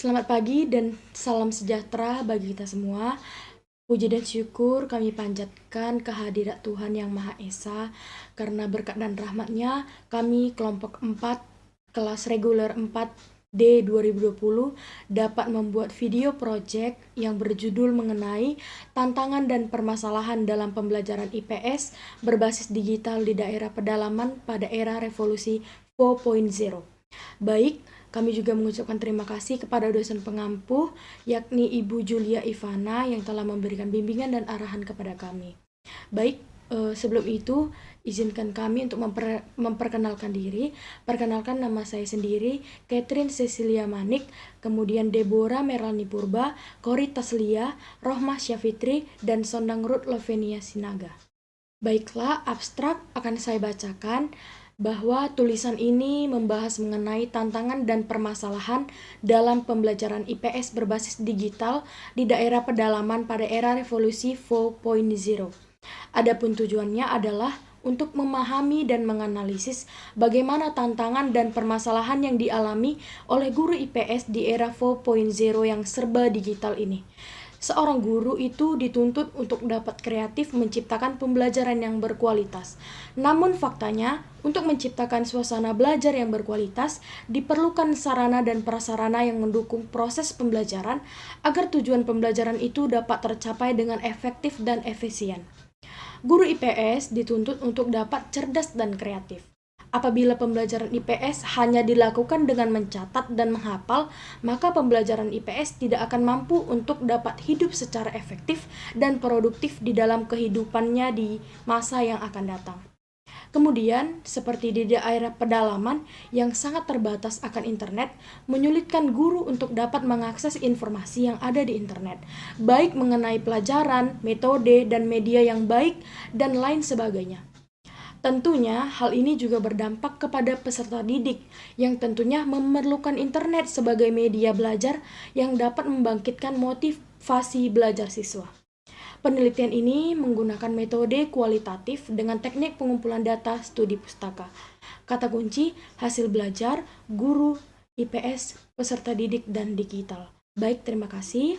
Selamat pagi dan salam sejahtera bagi kita semua. Puji dan syukur kami panjatkan kehadirat Tuhan Yang Maha Esa, karena berkat dan rahmat-Nya kami kelompok 4 kelas reguler 4D 2020 dapat membuat video project yang berjudul mengenai tantangan dan permasalahan dalam pembelajaran IPS berbasis digital di daerah pedalaman pada era revolusi 4.0. Baik, kami juga mengucapkan terima kasih kepada dosen pengampu, yakni Ibu Julia Ivana yang telah memberikan bimbingan dan arahan kepada kami. Baik, sebelum itu, izinkan kami untuk memperkenalkan diri. Perkenalkan, nama saya sendiri, Catherine Cecilia Manik, kemudian Deborah Merlani Purba, Kori Taslia, Rohmah Syafitri, dan Sondang Ruth Lovenia Sinaga. Baiklah, abstrak akan saya bacakan bahwa tulisan ini membahas mengenai tantangan dan permasalahan dalam pembelajaran IPS berbasis digital di daerah pedalaman pada era revolusi 4.0. Adapun tujuannya adalah untuk memahami dan menganalisis bagaimana tantangan dan permasalahan yang dialami oleh guru IPS di era 4.0 yang serba digital ini. Seorang guru itu dituntut untuk dapat kreatif menciptakan pembelajaran yang berkualitas. Namun faktanya, untuk menciptakan suasana belajar yang berkualitas, diperlukan sarana dan prasarana yang mendukung proses pembelajaran agar tujuan pembelajaran itu dapat tercapai dengan efektif dan efisien. Guru IPS dituntut untuk dapat cerdas dan kreatif. Apabila pembelajaran IPS hanya dilakukan dengan mencatat dan menghafal, maka pembelajaran IPS tidak akan mampu untuk dapat hidup secara efektif dan produktif di dalam kehidupannya di masa yang akan datang. Kemudian, seperti di daerah pedalaman yang sangat terbatas akan internet, menyulitkan guru untuk dapat mengakses informasi yang ada di internet, baik mengenai pelajaran, metode, dan media yang baik, dan lain sebagainya. Tentunya hal ini juga berdampak kepada peserta didik yang tentunya memerlukan internet sebagai media belajar yang dapat membangkitkan motivasi belajar siswa. Penelitian ini menggunakan metode kualitatif dengan teknik pengumpulan data studi pustaka. Kata kunci, hasil belajar, guru, IPS, peserta didik, dan digital. Baik, terima kasih.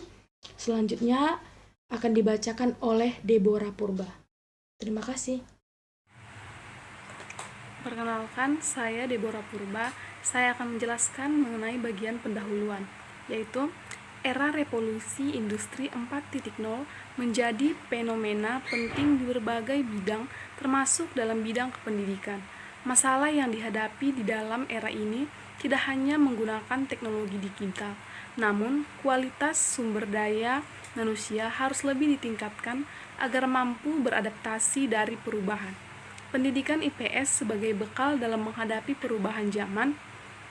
Selanjutnya akan dibacakan oleh Deborah Purba. Terima kasih. Perkenalkan, saya Deborah Purba. Saya akan menjelaskan mengenai bagian pendahuluan, yaitu era revolusi industri 4.0 menjadi fenomena penting di berbagai bidang, termasuk dalam bidang kependidikan. Masalah yang dihadapi di dalam era ini tidak hanya menggunakan teknologi digital, namun kualitas sumber daya manusia harus lebih ditingkatkan agar mampu beradaptasi dari perubahan. Pendidikan IPS sebagai bekal dalam menghadapi perubahan zaman.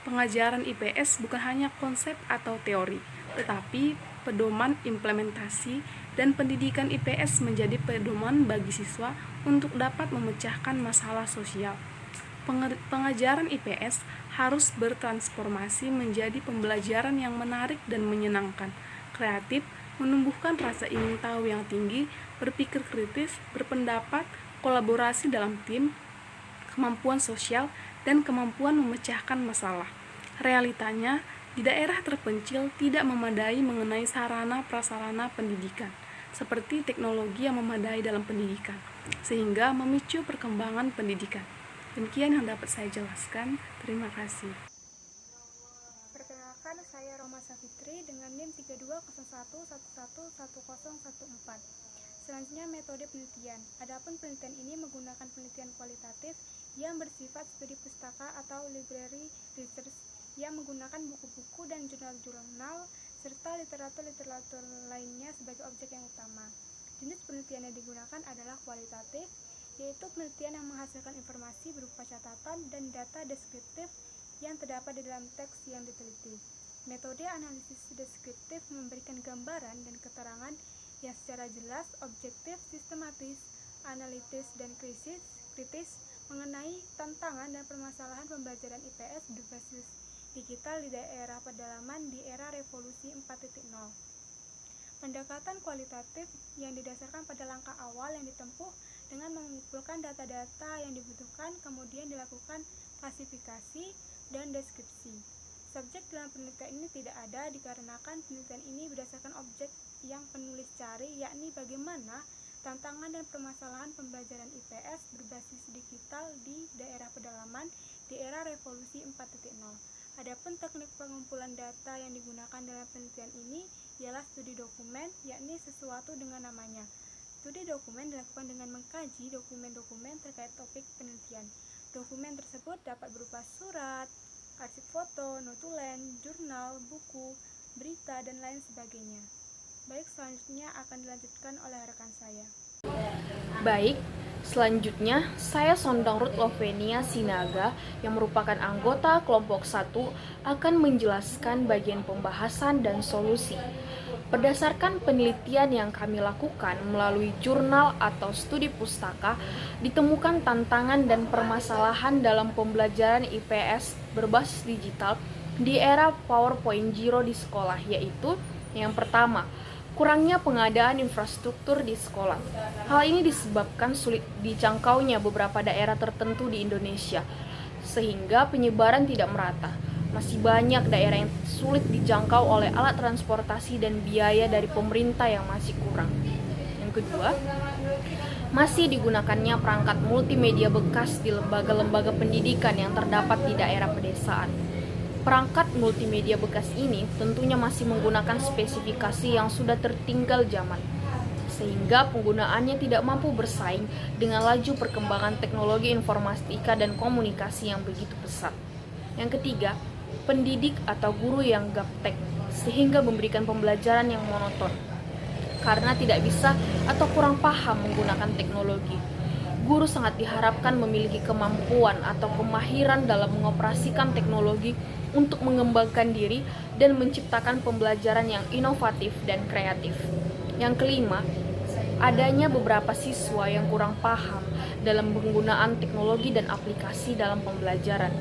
Pengajaran IPS bukan hanya konsep atau teori, tetapi pedoman implementasi, dan pendidikan IPS menjadi pedoman bagi siswa untuk dapat memecahkan masalah sosial. Pengajaran IPS harus bertransformasi menjadi pembelajaran yang menarik dan menyenangkan, kreatif, menumbuhkan rasa ingin tahu yang tinggi, berpikir kritis, berpendapat, kolaborasi dalam tim, kemampuan sosial, dan kemampuan memecahkan masalah. Realitanya, di daerah terpencil tidak memadai mengenai sarana prasarana pendidikan, seperti teknologi yang memadai dalam pendidikan, sehingga memicu perkembangan pendidikan. Demikian yang dapat saya jelaskan. Terima kasih. Perkenalkan, saya Rohmah Syafitri dengan NIM 3201111014. Selanjutnya, metode penelitian. Adapun penelitian ini menggunakan penelitian kualitatif yang bersifat studi pustaka atau library research yang menggunakan buku-buku dan jurnal-jurnal serta literatur-literatur lainnya sebagai objek yang utama. Jenis penelitian yang digunakan adalah kualitatif, yaitu penelitian yang menghasilkan informasi berupa catatan dan data deskriptif yang terdapat di dalam teks yang diteliti. Metode analisis deskriptif memberikan gambaran dan keterangan yang secara jelas, objektif, sistematis, analitis, dan kritis mengenai tantangan dan permasalahan pembelajaran IPS berbasis digital di daerah pedalaman di era revolusi 4.0. Pendekatan kualitatif yang didasarkan pada langkah awal yang ditempuh dengan mengumpulkan data-data yang dibutuhkan, kemudian dilakukan klasifikasi dan deskripsi. Subjek dalam penelitian ini tidak ada dikarenakan penelitian ini berdasarkan objek yang penulis cari, yakni bagaimana tantangan dan permasalahan pembelajaran IPS berbasis digital di daerah pedalaman di era revolusi 4.0. Adapun teknik pengumpulan data yang digunakan dalam penelitian ini ialah studi dokumen, yakni sesuatu dengan namanya. Studi dokumen dilakukan dengan mengkaji dokumen-dokumen terkait topik penelitian. Dokumen tersebut dapat berupa surat, arsip foto, notulen, jurnal, buku, berita, dan lain sebagainya. Baik, selanjutnya akan dilanjutkan oleh rekan saya. Baik, selanjutnya saya Sondang Ruth Lovenia Sinaga yang merupakan anggota kelompok 1 akan menjelaskan bagian pembahasan dan solusi. Berdasarkan penelitian yang kami lakukan melalui jurnal atau studi pustaka, ditemukan tantangan dan permasalahan dalam pembelajaran IPS berbasis digital di era 4.0 di sekolah, yaitu yang pertama, kurangnya pengadaan infrastruktur di sekolah. Hal ini disebabkan sulit dijangkaunya beberapa daerah tertentu di Indonesia, sehingga penyebaran tidak merata. Masih banyak daerah yang sulit dijangkau oleh alat transportasi dan biaya dari pemerintah yang masih kurang. Yang kedua, masih digunakannya perangkat multimedia bekas di lembaga-lembaga pendidikan yang terdapat di daerah pedesaan. Perangkat multimedia bekas ini tentunya masih menggunakan spesifikasi yang sudah tertinggal zaman, sehingga penggunaannya tidak mampu bersaing dengan laju perkembangan teknologi informatika dan komunikasi yang begitu pesat. Yang ketiga, pendidik atau guru yang gaptek, sehingga memberikan pembelajaran yang monoton, karena tidak bisa atau kurang paham menggunakan teknologi. Guru sangat diharapkan memiliki kemampuan atau kemahiran dalam mengoperasikan teknologi untuk mengembangkan diri dan menciptakan pembelajaran yang inovatif dan kreatif. Yang kelima, adanya beberapa siswa yang kurang paham dalam penggunaan teknologi dan aplikasi dalam pembelajaran.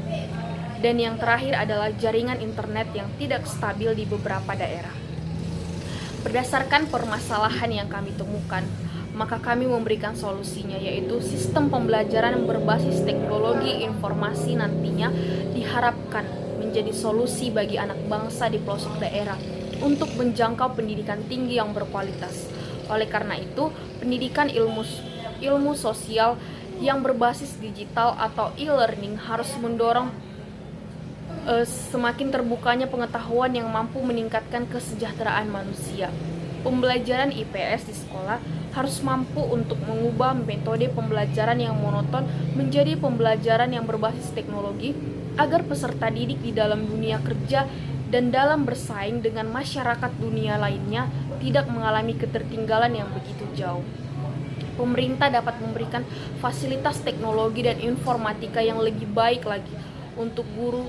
Dan yang terakhir adalah jaringan internet yang tidak stabil di beberapa daerah. Berdasarkan permasalahan yang kami temukan, maka kami memberikan solusinya, yaitu sistem pembelajaran yang berbasis teknologi informasi nantinya diharapkan menjadi solusi bagi anak bangsa di pelosok daerah untuk menjangkau pendidikan tinggi yang berkualitas. Oleh karena itu, pendidikan ilmu sosial yang berbasis digital atau e-learning harus mendorong semakin terbukanya pengetahuan yang mampu meningkatkan kesejahteraan manusia. Pembelajaran IPS di sekolah harus mampu untuk mengubah metode pembelajaran yang monoton menjadi pembelajaran yang berbasis teknologi agar peserta didik di dalam dunia kerja dan dalam bersaing dengan masyarakat dunia lainnya tidak mengalami ketertinggalan yang begitu jauh. Pemerintah dapat memberikan fasilitas teknologi dan informatika yang lebih baik lagi untuk guru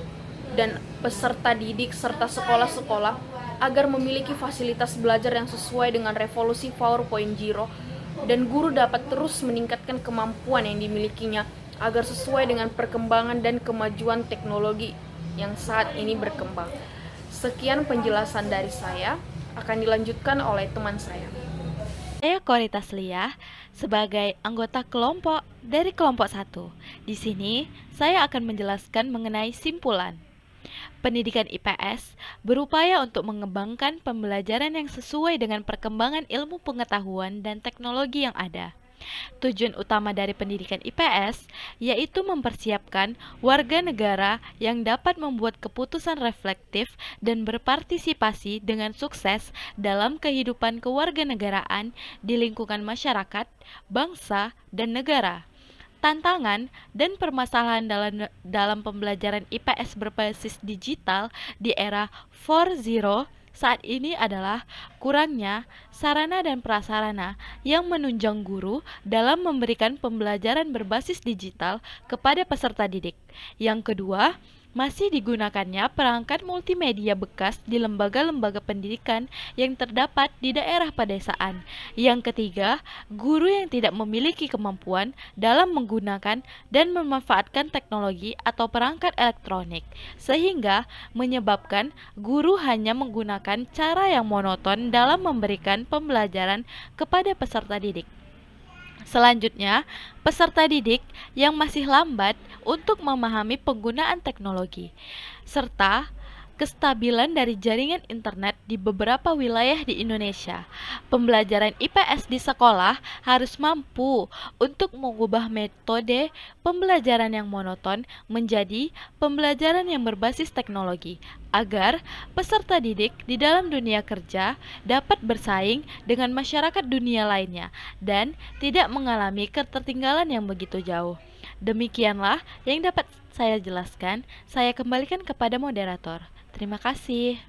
dan peserta didik serta sekolah-sekolah agar memiliki fasilitas belajar yang sesuai dengan revolusi 4.0 dan guru dapat terus meningkatkan kemampuan yang dimilikinya agar sesuai dengan perkembangan dan kemajuan teknologi yang saat ini berkembang. Sekian penjelasan dari saya, akan dilanjutkan oleh teman saya. Saya Korita Sliah sebagai anggota kelompok dari kelompok 1. Di sini saya akan menjelaskan mengenai simpulan. Pendidikan IPS berupaya untuk mengembangkan pembelajaran yang sesuai dengan perkembangan ilmu pengetahuan dan teknologi yang ada. Tujuan utama dari pendidikan IPS yaitu mempersiapkan warga negara yang dapat membuat keputusan reflektif dan berpartisipasi dengan sukses dalam kehidupan kewarganegaraan di lingkungan masyarakat, bangsa, dan negara. Tantangan dan permasalahan dalam pembelajaran IPS berbasis digital di era 4.0 saat ini adalah kurangnya sarana dan prasarana yang menunjang guru dalam memberikan pembelajaran berbasis digital kepada peserta didik. Yang kedua, masih digunakannya perangkat multimedia bekas di lembaga-lembaga pendidikan yang terdapat di daerah pedesaan. Yang ketiga, guru yang tidak memiliki kemampuan dalam menggunakan dan memanfaatkan teknologi atau perangkat elektronik, sehingga menyebabkan guru hanya menggunakan cara yang monoton dalam memberikan pembelajaran kepada peserta didik. Selanjutnya, peserta didik yang masih lambat untuk memahami penggunaan teknologi, serta kestabilan dari jaringan internet di beberapa wilayah di Indonesia. Pembelajaran IPS di sekolah harus mampu untuk mengubah metode pembelajaran yang monoton menjadi pembelajaran yang berbasis teknologi, agar peserta didik di dalam dunia kerja dapat bersaing dengan masyarakat dunia lainnya dan tidak mengalami ketertinggalan yang begitu jauh. Demikianlah yang dapat saya jelaskan. Saya kembalikan kepada moderator. Terima kasih.